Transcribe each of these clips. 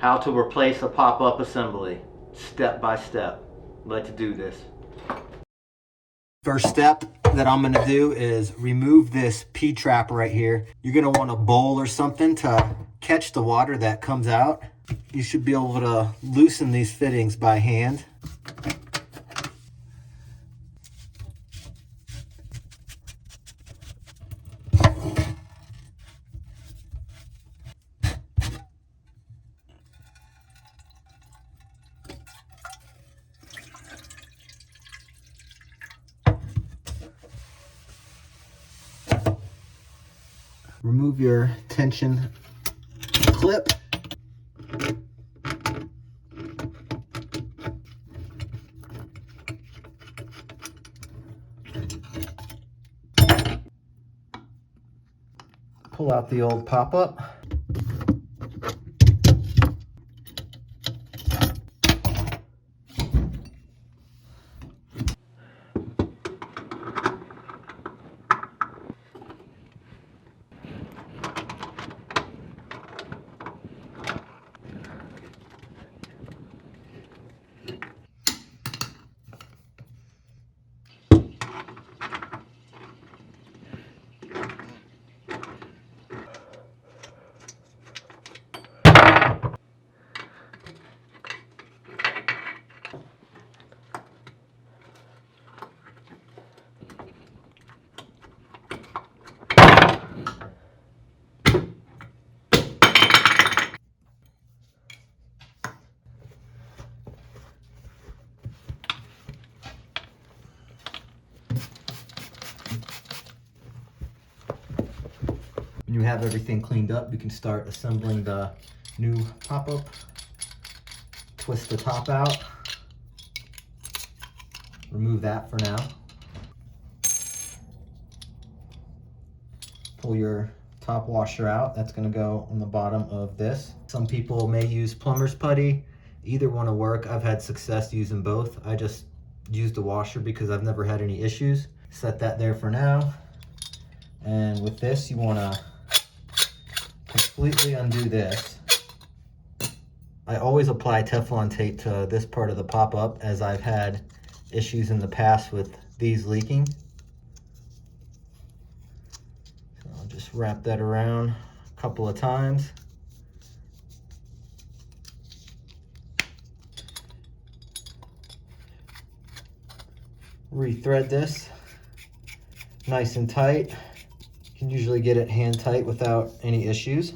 How to replace a pop-up assembly, step by step. Let's do this. First step that I'm gonna do is remove this P-trap right here. You're gonna want a bowl or something to catch the water that comes out. You should be able to loosen these fittings by hand. Remove your tension clip. Pull out the old pop-up. When you have everything cleaned up, you can start assembling the new pop-up. Twist the top out. Remove that for now. Pull your top washer out. That's going to go on the bottom of this. Some people may use plumber's putty. Either one will work. I've had success using both. I just used the washer because I've never had any issues. Set that there for now. And with this, you want to completely undo this. I always apply Teflon tape to this part of the pop-up, as I've had issues in the past with these leaking. So I'll just wrap that around a couple of times. Rethread this nice and tight. You can usually get it hand tight without any issues.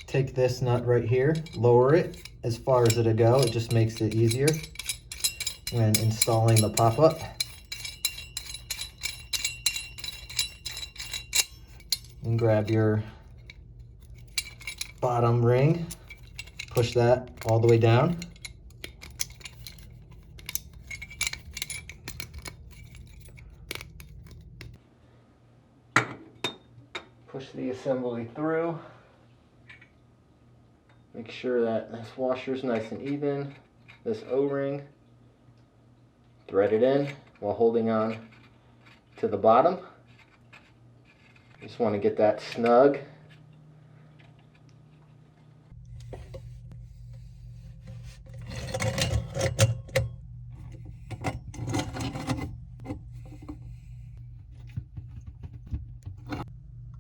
Take this nut right here, lower it as far as it'll go. It just makes it easier when installing the pop-up. And grab your bottom ring, push that all the way down. Push the assembly through. Make sure that this washer is nice and even. This O-ring, thread it in while holding on to the bottom. Just want to get that snug.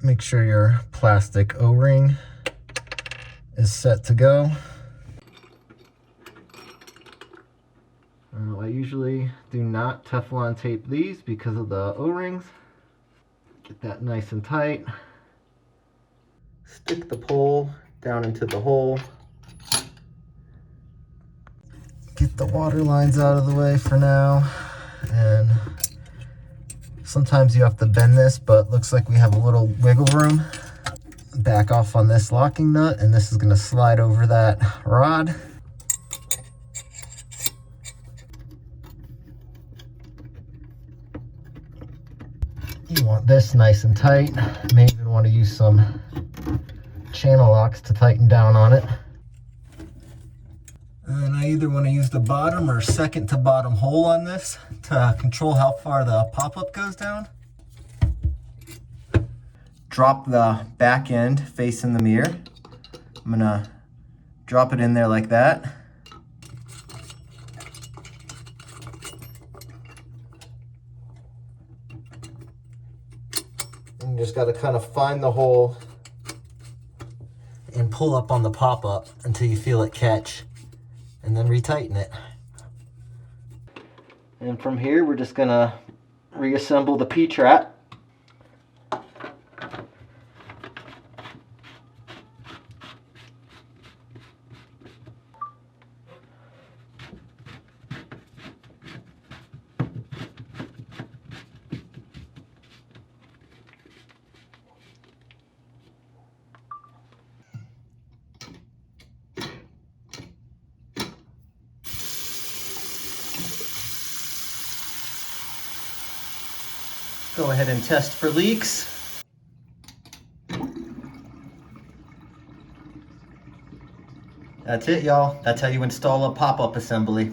Make sure your plastic O-ring is set to go. I usually do not Teflon tape these because of the O-rings. Get that nice and tight. Stick the pole down into the hole. Get the water lines out of the way for now. And sometimes you have to bend this, but looks like we have a little wiggle room. Back off on this locking nut, and this is going to slide over that rod. You want this nice and tight. May even want to use some channel locks to tighten down on it. And I either want to use the bottom or second to bottom hole on this to control how far the pop-up goes down. Drop the back end facing the mirror. I'm gonna drop it in there like that. And you just got to kind of find the hole and pull up on the pop-up until you feel it catch, and then retighten it. And from here, we're just gonna reassemble the P-trap. Go ahead and test for leaks. That's it, y'all. That's how you install a pop-up assembly.